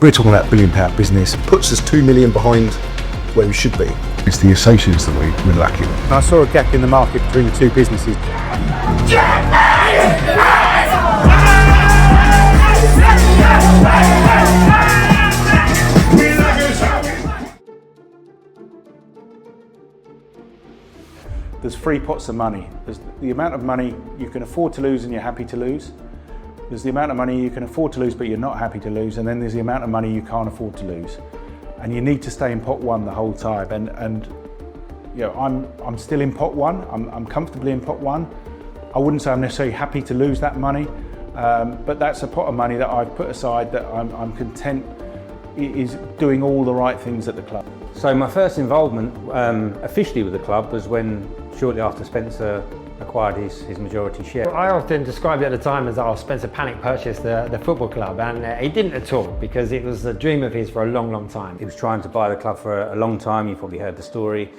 We're talking about £1 billion business, puts us 2 million behind where we should be. It's the associates that we're lacking. I saw a gap in the market between the two businesses. There's three pots of money. There's the amount of money you can afford to lose and you're happy to lose. There's the amount of money you can afford to lose but you're not happy to lose, and then there's the amount of money you can't afford to lose. And you need to stay in pot one the whole time. And you know, I'm still in pot one. I'm comfortably in pot one. I wouldn't say I'm necessarily happy to lose that money, but that's a pot of money that I've put aside that I'm content is doing all the right things at the club. So my first involvement officially with the club was when, shortly after Spencer acquired his majority share. I often described it at the time as, Spencer panic purchased the football club, and he didn't at all, because it was a dream of his for a long, long time. He was trying to buy the club for a long time. You probably heard the story.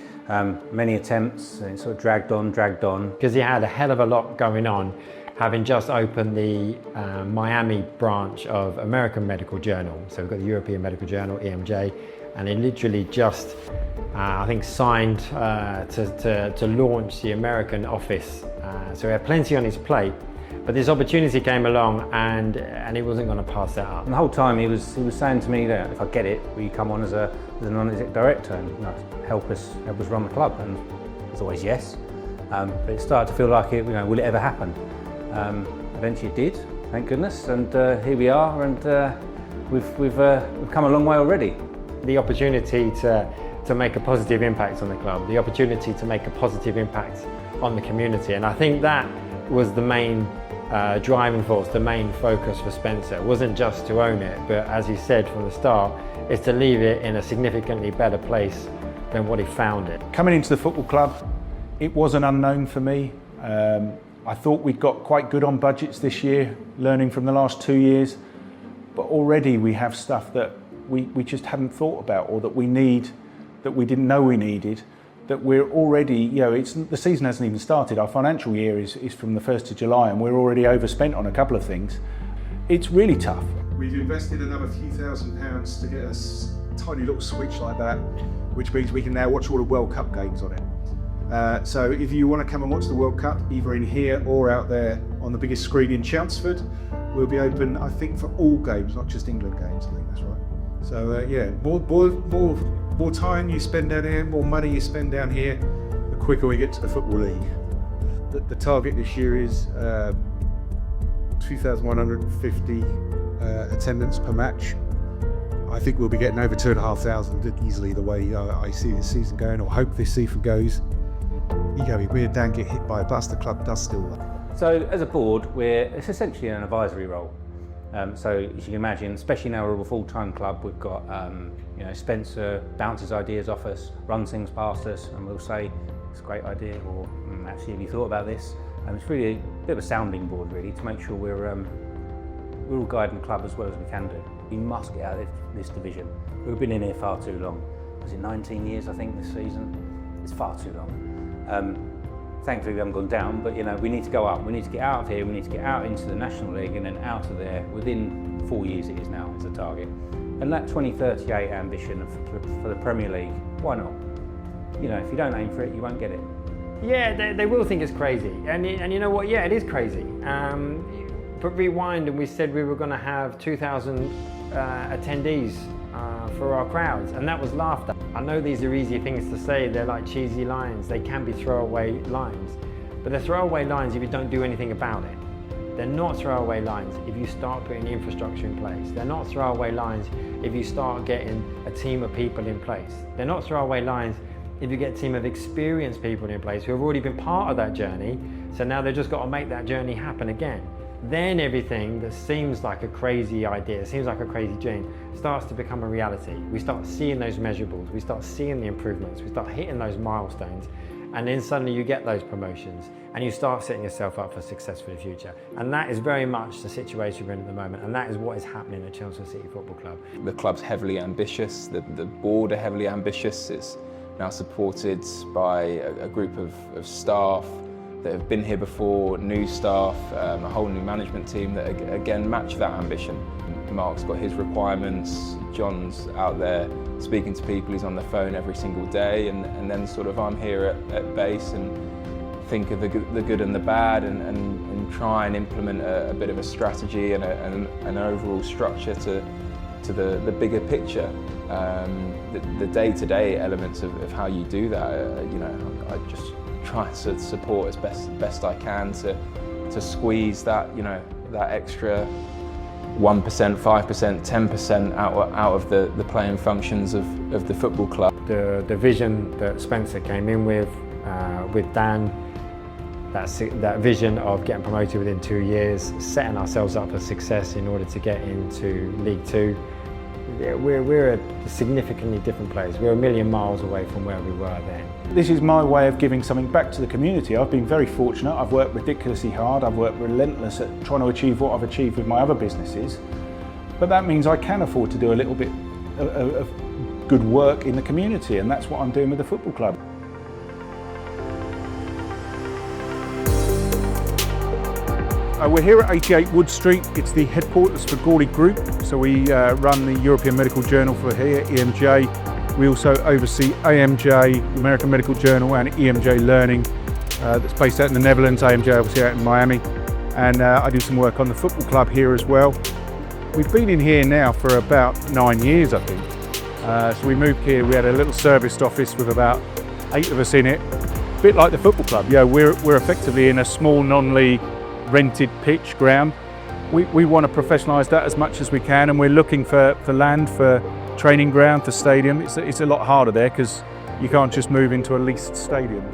Many attempts, and it sort of dragged on. Because he had a hell of a lot going on, having just opened the Miami branch of American Medical Journal. So we've got the European Medical Journal, EMJ, and he literally just, I think, signed to launch the American office. So he had plenty on his plate, but this opportunity came along, and he wasn't going to pass that up. And the whole time he was saying to me that if I get it, will you come on as a non-exec director and help us run the club? And it was always yes. But it started to feel like it, will it ever happen? Eventually it did, thank goodness, and here we are, and we've come a long way already. The opportunity to make a positive impact on the club, the opportunity to make a positive impact on the community, and I think that was the main driving force, the main focus for Spencer. It wasn't just to own it, but as he said from the start, is to leave it in a significantly better place than what he found it. Coming into the football club, it was an unknown for me. I thought we'd got quite good on budgets this year, learning from the last 2 years, but already we have stuff that we just hadn't thought about, or that we need, that we didn't know we needed, that we're already, the season hasn't even started. Our financial year is from the 1st of July, and we're already overspent on a couple of things. It's really tough. We've invested another few £1,000s to get a tiny little switch like that, which means we can now watch all the World Cup games on it. So if you want to come and watch the World Cup, either in here or out there on the biggest screen in Chelmsford, we'll be open, I think, for all games, not just England games. I think that's right. So more time you spend down here, more money you spend down here, the quicker we get to the Football League. The target this year is 2,150 attendance per match. I think we'll be getting over 2,500 easily the way I see this season going, or hope this season goes. If we Dan get hit by a bus, the club does still that. So as a board, it's essentially an advisory role. So as you can imagine, especially now we're a full-time club, we've got Spencer bounces ideas off us, runs things past us, and we'll say it's a great idea, or actually have you thought about this? And it's really a bit of a sounding board, really, to make sure we're all guiding the club as well as we can do. We must get out of this division. We've been in here far too long. Was it 19 years, I think, this season? It's far too long. Thankfully we haven't gone down, but we need to go up. We need to get out of here, we need to get out into the National League, and then out of there within 4 years it is now, is the target. And that 2038 ambition for the Premier League, why not? If you don't aim for it, you won't get it. Yeah, they will think it's crazy, and you know what, yeah, it is crazy. But rewind, and we said we were going to have 2,000 attendees for our crowds, and that was laughed at. I know these are easy things to say, they're like cheesy lines, they can be throwaway lines, but they're throwaway lines if you don't do anything about it. They're not throwaway lines if you start putting the infrastructure in place. They're not throwaway lines if you start getting a team of people in place. They're not throwaway lines if you get a team of experienced people in place who have already been part of that journey, so now they've just got to make that journey happen again. Then everything that seems like a crazy idea, seems like a crazy dream, starts to become a reality. We start seeing those measurables, we start seeing the improvements, we start hitting those milestones, and then suddenly you get those promotions, and you start setting yourself up for success for the future. And that is very much the situation we're in at the moment, and that is what is happening at Chelmsford City Football Club. The club's heavily ambitious, the board are heavily ambitious. It's now supported by a group of staff that have been here before, new staff, a whole new management team that again match that ambition. Mark's got his requirements, John's out there speaking to people, he's on the phone every single day, and then sort of I'm here at base and think of the good and the bad and try and implement a bit of a strategy and an overall structure to the bigger picture. The day-to-day elements of how you do that, I just try to support as best I can to squeeze that, that extra 1%, 5%, 10% out of the playing functions of the football club. The vision that Spencer came in with Dan, that vision of getting promoted within 2 years, setting ourselves up for success in order to get into League Two. We're a significantly different place. We're a million miles away from where we were then. This is my way of giving something back to the community. I've been very fortunate. I've worked ridiculously hard. I've worked relentless at trying to achieve what I've achieved with my other businesses. But that means I can afford to do a little bit of good work in the community, and that's what I'm doing with the football club. We're here at 88 Wood Street. It's the headquarters for Gordi Group. So we run the European Medical Journal for here, EMJ. We also oversee AMJ, American Medical Journal, and EMJ Learning that's based out in the Netherlands, AMJ obviously out in Miami. And I do some work on the football club here as well. We've been in here now for about 9 years, I think. So we moved here, we had a little serviced office with about 8 of us in it. A bit like the football club. Yeah, we're effectively in a small non-league rented pitch ground. We want to professionalise that as much as we can, and we're looking for land, for training ground, for stadium. It's a lot harder there because you can't just move into a leased stadium.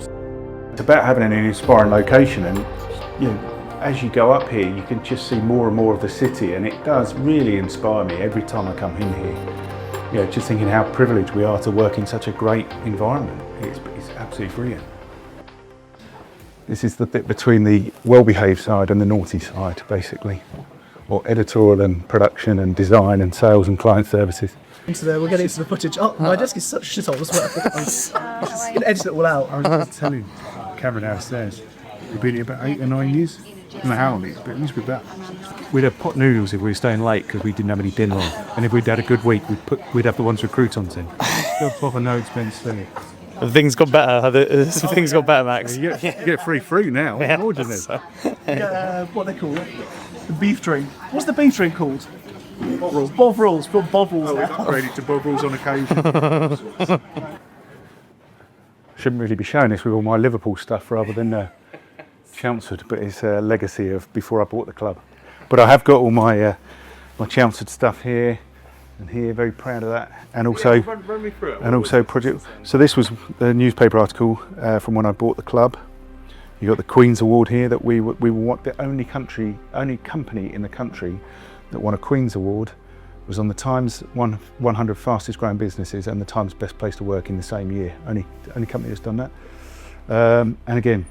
It's about having an inspiring location, and as you go up here you can just see more and more of the city, and it does really inspire me every time I come in here. Just thinking how privileged we are to work in such a great environment. It's absolutely brilliant. This is the bit between the well-behaved side and the naughty side, basically, or editorial and production and design and sales and client services. Into there, we're getting into the footage. Oh, my desk is such shit hole as well. I'm just going to edit it all out. I was just telling Cameron downstairs, we've been here about 8 or 9 years. I don't know how long, but at least with that. We'd have pot noodles if we were staying late because we didn't have any dinner on. And if we'd had a good week, we'd have the ones with croutons in. Still proper no expense thing. Things got better. Things got better, Max. You get free fruit now. Yeah. What more do you need? What they call it? The beef drink. What's the beef drink called? Bovrils. We've got Bovrils Oh, we've now. upgraded to Bovrils on occasion. Shouldn't really be showing this with all my Liverpool stuff rather than Chelmsford, but it's a legacy of before I bought the club. But I have got all my Chelmsford stuff here. And here, very proud of that, and also, run me through it. and also project. So this was the newspaper article from when I bought the club. You got the Queen's Award here. That we were the only company in the country that won a Queen's Award. It was on the Times 100 fastest growing businesses and the Times best place to work in the same year. Only company that's done that. And again,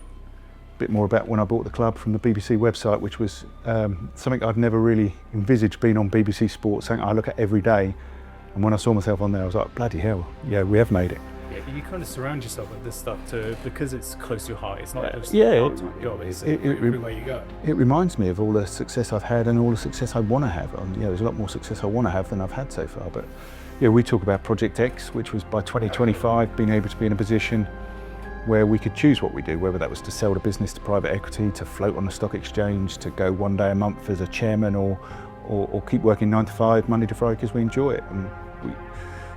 a bit more about when I bought the club from the BBC website, which was something I've never really envisaged being on BBC Sports, something I look at every day. And when I saw myself on there, I was like, bloody hell, yeah, we have made it. Yeah, but you kind of surround yourself with this stuff because it's close to your heart. It's not just Yeah, a part-time job. It's everywhere you go. It reminds me of all the success I've had and all the success I want to have. There's a lot more success I want to have than I've had so far. But yeah, we talk about Project X, which was by 2025 being able to be in a position where we could choose what we do, whether that was to sell the business to private equity, to float on the stock exchange, to go 1 day a month as a chairman, or keep working 9 to 5, Monday to Friday, because we enjoy it. And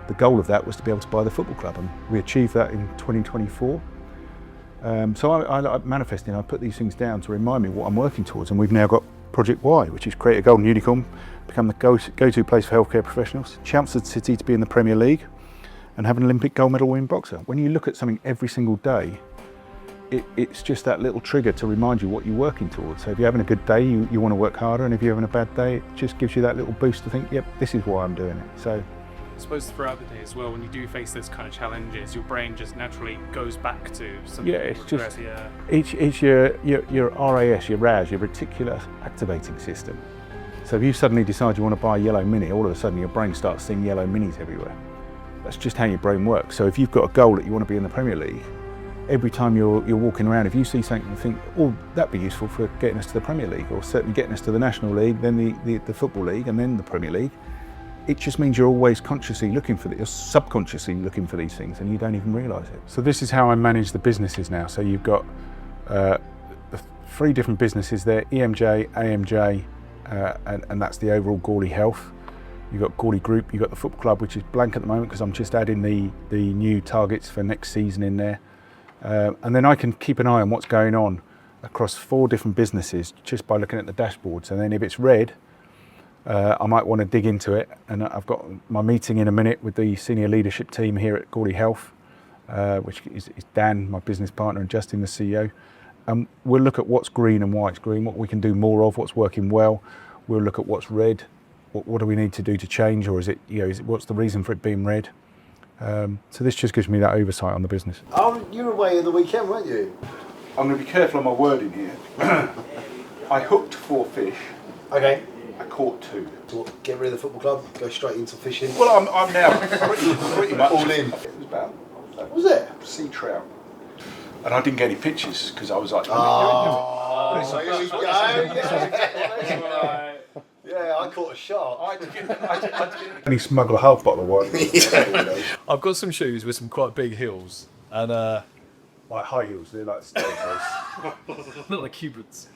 the goal of that was to be able to buy the football club, and we achieved that in 2024. So I like manifesting. I put these things down to remind me what I'm working towards, and we've now got Project Y, which is create a golden unicorn, become the go-to place for healthcare professionals, Chelmsford City to be in the Premier League, and have an Olympic gold medal winning boxer. When you look at something every single day, it's just that little trigger to remind you what you're working towards. So if you're having a good day, you want to work harder, and if you're having a bad day, it just gives you that little boost to think, yep, this is why I'm doing it. So I suppose throughout the day as well, when you do face those kind of challenges, your brain just naturally goes back to something. yeah, it's just it's your RAS, your RAS, your reticular activating system. So if you suddenly decide you want to buy a yellow Mini, all of a sudden your brain starts seeing yellow Minis everywhere. That's just how your brain works. So if you've got a goal that you want to be in the Premier League, every time you're walking around, if you see something and think, oh, that'd be useful for getting us to the Premier League, or certainly getting us to the National League, then the Football League, and then the Premier League, it just means you're always consciously looking for you're subconsciously looking for these things, and you don't even realise it. So this is how I manage the businesses now. So you've got the 3 different businesses there: EMJ, AMJ, and that's the overall Gordi Health. You've got Gordi Group, you've got the football club, which is blank at the moment because I'm just adding the new targets for next season in there. And then I can keep an eye on what's going on across 4 different businesses just by looking at the dashboards. And then if it's red, I might want to dig into it. And I've got my meeting in a minute with the senior leadership team here at Gordi Health, which is Dan, my business partner, and Justin, the CEO. And we'll look at what's green and why it's green, what we can do more of, what's working well. We'll look at what's red. What do we need to do to change, or is it, what's the reason for it being red? So this just gives me that oversight on the business. Oh, you were away the weekend, weren't you? I'm going to be careful on my wording here. I hooked 4 fish. Okay. I caught 2. So get rid of the football club, go straight into fishing. Well, I'm now pretty much all in. It was about. Was it? Sea trout. And I didn't get any pictures because I was like, Oh, here we go. Yeah, I caught a shark. And he smuggled a half bottle of wine. I've got some shoes with some quite big heels, and like high heels, they're like stairs. not like Cubans.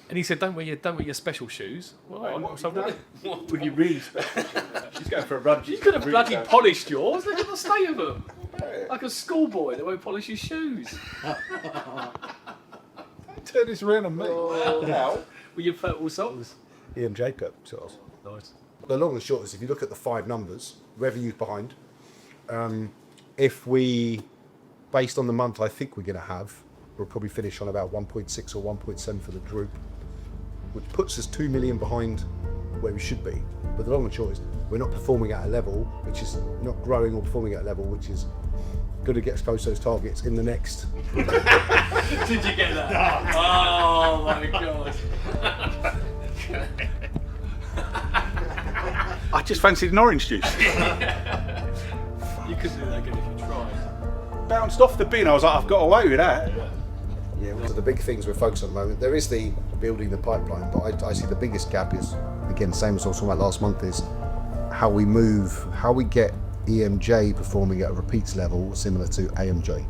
And he said, "Don't wear your special shoes." What would you really special? She's going for a run. You could have bloody polished yours. Look at the state of them. Like a schoolboy that won't polish his shoes. Turn this around on me. Now, with your purple socks. EMJ cut sort of. Nice. The long and short is, if you look at the 5 numbers, revenues behind, if we, based on the month I think we're going to have, we'll probably finish on about 1.6 or 1.7 for the group, which puts us 2 million behind where we should be. But the long and short is, we're not performing at a level which is not growing, or performing at a level which is going to get us close to those targets in the next. Did you get that? Oh my god. I just fancied an orange juice. You couldn't do that again if you tried. Bounced off the bin. I was like, I've got away with that. Yeah, one of the big things we're focused on at the moment, there is the building the pipeline, but I see the biggest gap is, again, same as I was talking about last month, is how we get EMJ performing at a repeats level similar to AMJ.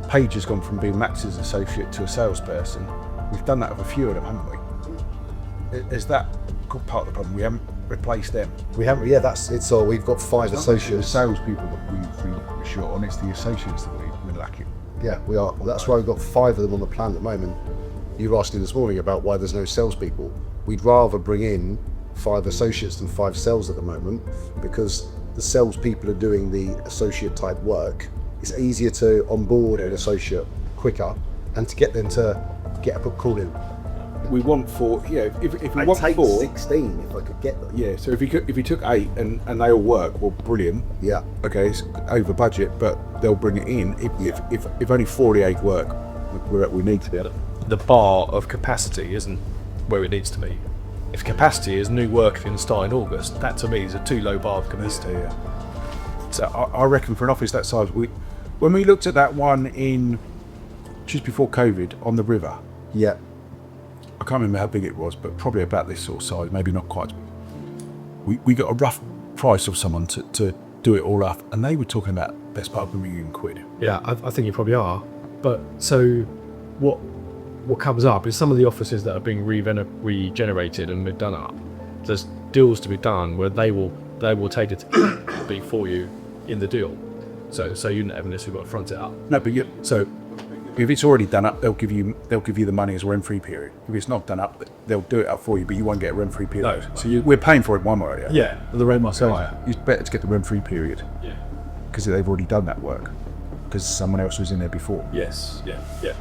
Paige has gone from being Max's associate to a salesperson. We've done that with a few of them, haven't we? Is that part of the problem? We haven't replaced them. We haven't, yeah, that's it. So we've got 5 The associates. salespeople that we're short on, it's the associates that we're lacking. Yeah, we are. Well, that's why we've got 5 of them on the plan at the moment. You were asking this morning about why there's no salespeople. We'd rather bring in 5 associates than 5 sales at the moment, because the salespeople are doing the associate type work. It's easier to onboard an associate quicker and to get them to get a call in. We want 4. Yeah, if we I'd want take 4, 16 if I could get them. yeah. So if you took 8 and they all work, well, brilliant. Yeah. Okay, it's over budget, but they'll bring it in. If only 4 of the 8 work, we need to be able to. The bar of capacity isn't where it needs to be. If capacity is new work if you can start in August, that to me is a too low bar of capacity. Yeah. So I reckon for an office that size, when we looked at that one in just before COVID on the river, Yeah. I can't remember how big it was, but probably about this sort of size, maybe not quite. We got a rough price of someone to do it all up, and they were talking about best part of £1 million. Yeah, I think you probably are. But so what comes up is some of the offices that are being regenerated and been done up. There's deals to be done where they will take it be for you in the deal. So you haven't necessarily got to front it up. No, but so if it's already done up, they'll give you the money as a rent-free period. If it's not done up, they'll do it up for you, but you won't get a rent-free period. No. So we're paying for it one way or the other. Yeah, the rent must higher. It's better to get the rent-free period. Yeah. Because they've already done that work. Because someone else was in there before. Yes. Yeah.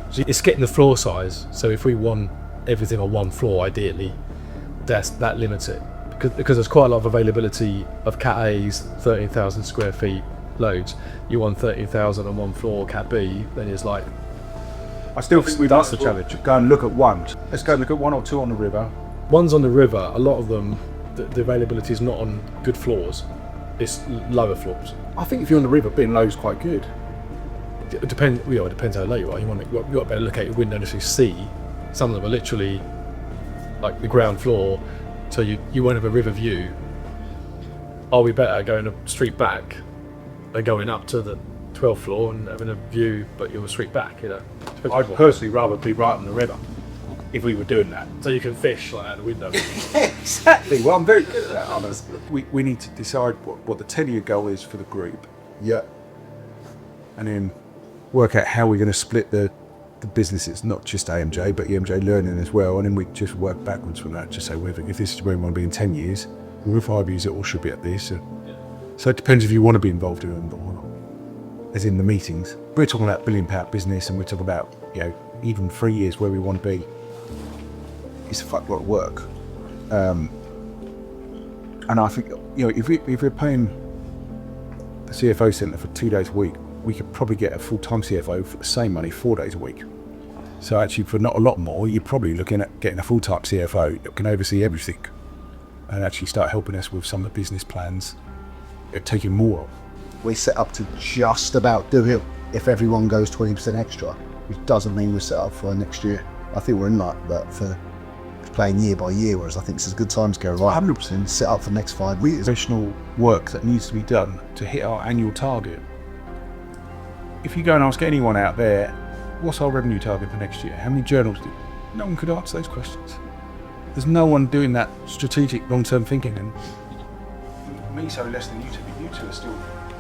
So it's getting the floor size. So if we want everything on one floor, ideally, that limits it. Because there's quite a lot of availability of Cat A's, 13,000 square feet loads. You want 13,000 on one floor, Cat B, then it's like. I still think that's the challenge. Go and look at one. Let's go and look at 1 or 2 on the river. Ones on the river, a lot of them, the availability is not on good floors. It's lower floors. I think if you're on the river, being low is quite good. it depends. It depends how low you are. You got to be able to look out your window and actually see. Some of them are literally like the ground floor, so you won't have a river view. Are we better going a street back than going up to the 12th floor and having a view, but you're a street back? I'd personally rather be right on the river if we were doing that. So you can fish like out the window. Exactly. Well, I'm very good at that. We need to decide what the 10-year goal is for the group. Yeah. And then work out how we're going to split the businesses, not just AMJ, but EMJ Learning as well. And then we just work backwards from that. Just say, if this is where we want to be in 10 years, in 5 years, it all should be at this. So it depends if you want to be involved in it or not. As in the meetings. We're talking about £1 billion business, and we're talking about, even 3 years where we want to be. It's a fuck lot of work. And I think, if we're paying the CFO centre for 2 days a week, we could probably get a full-time CFO for the same money 4 days a week. So actually, for not a lot more, you're probably looking at getting a full-time CFO that can oversee everything and actually start helping us with some of the business plans, taking more on. We're set up to just about do it if everyone goes 20% extra, which doesn't mean we're set up for next year. I think we're in luck, but for playing year by year, whereas I think it's a good time to go right 100% set up for the next 5 years. Professional work that needs to be done to hit our annual target. If you go and ask anyone out there, what's our revenue target for next year? How many journals do? No one could answer those questions. There's no one doing that strategic long-term thinking, and me so less than you two, but you two are still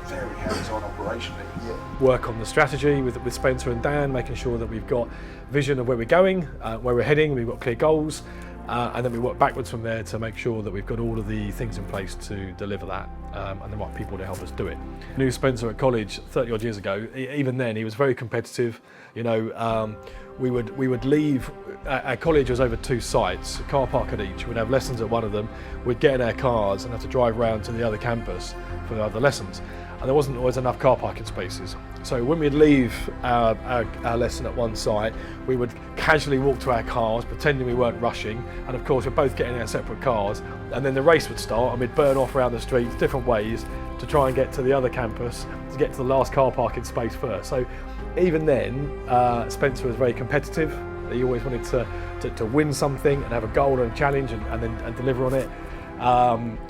very hands-on operationally. Yeah. Work on the strategy with Spencer and Dan, making sure that we've got vision of where we're going, where we're heading, we've got clear goals, and then we work backwards from there to make sure that we've got all of the things in place to deliver that, and the right people to help us do it. I knew Spencer at college 30 odd years ago. Even then he was very competitive. We would leave. Our college was over 2 sites, a car park at each. We'd have lessons at one of them. We'd get in our cars and have to drive around to the other campus for the other lessons. And there wasn't always enough car parking spaces. So when we'd leave our lesson at one site, we would casually walk to our cars, pretending we weren't rushing. And of course, we'd both get in our separate cars. And then the race would start, and we'd burn off around the streets different ways to try and get to the other campus, to get to the last car parking space first. So even then, Spencer was very competitive. He always wanted to win something and have a goal and a challenge and deliver on it.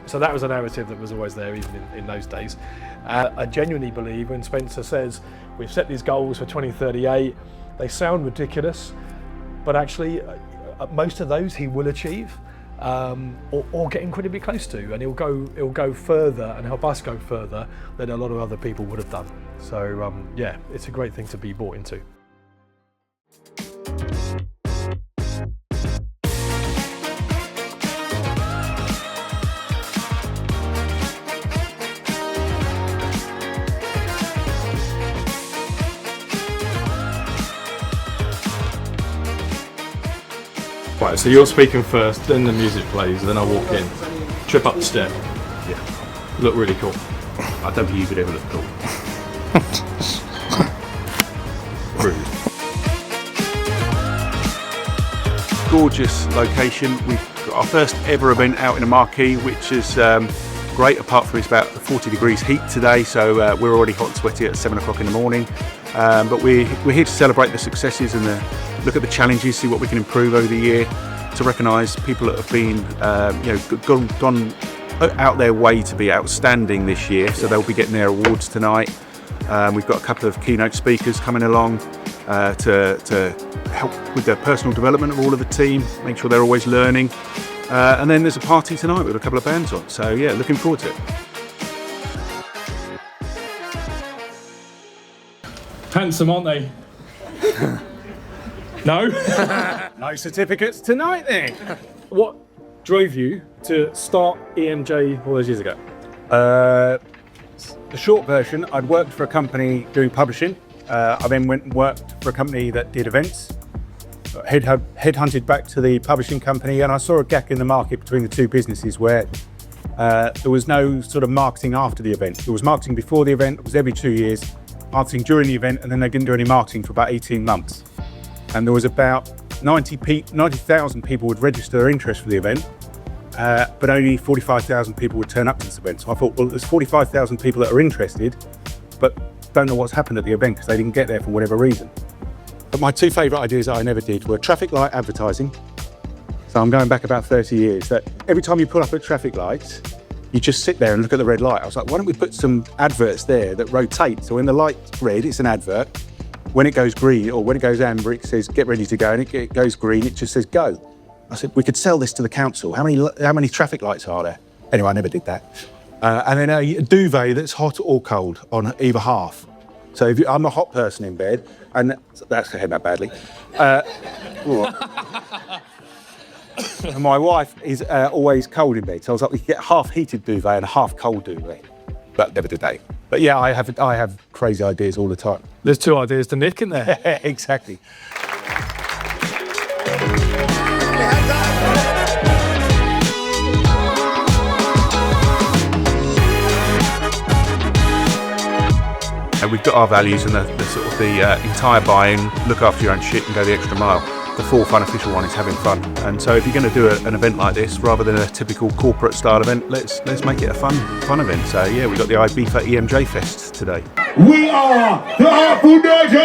So that was a narrative that was always there, even in those days. I genuinely believe when Spencer says we've set these goals for 2038, they sound ridiculous, but actually most of those he will achieve, or get incredibly close to, and he'll go further and help us go further than a lot of other people would have done. So yeah, it's a great thing to be bought into. Right, so you're speaking first, then the music plays, then I walk in, trip up the step. Yeah. Look really cool. I don't think you could ever look cool. Rude. Gorgeous location. We've got our first ever event out in a marquee, which is great, apart from it's about 40 degrees heat today, so we're already hot and sweaty at 7 o'clock in the morning. But we're here to celebrate the successes and look at the challenges, see what we can improve over the year, to recognise people that have been, gone out their way to be outstanding this year. So they'll be getting their awards tonight. We've got a couple of keynote speakers coming along to help with the personal development of all of the team, make sure they're always learning. And then there's a party tonight with a couple of bands on. So yeah, looking forward to it. Handsome, aren't they? No? No certificates tonight then. What drove you to start EMJ all those years ago? The short version, I'd worked for a company doing publishing. I then went and worked for a company that did events. Headhunted back to the publishing company, and I saw a gap in the market between the two businesses where there was no sort of marketing after the event. There was marketing before the event, it was every 2 years, marketing during the event, and then they didn't do any marketing for about 18 months. And there was about 90,000 people would register their interest for the event, but only 45,000 people would turn up to this event. So I thought, well, there's 45,000 people that are interested, but just don't know what's happened at the event because they didn't get there for whatever reason. But my two favourite ideas that I never did were traffic light advertising. So I'm going back about 30 years, that every time you pull up at traffic lights, you just sit there and look at the red light. I was like, why don't we put some adverts there that rotate? So when the light's red, it's an advert. When it goes green, or when it goes amber, it says, get ready to go. And it goes green, it just says, go. I said, we could sell this to the council. How many traffic lights are there? Anyway, I never did that. And then a duvet that's hot or cold on either half. So if I'm a hot person in bed, and that's heading that badly. And my wife is always cold in bed, so I was like, we could get half heated duvet and half cold duvet. But never did that. But yeah, I have crazy ideas all the time. There's two ideas to Nick, isn't there? Exactly. And we've got our values and the sort of the entire buy-in, look after your own shit and go the extra mile. The fourth unofficial one is having fun. And so if you're going to do an event like this, rather than a typical corporate style event, let's make it a fun event. So yeah, we've got the IB for EMJ Fest today. We are the Foundation!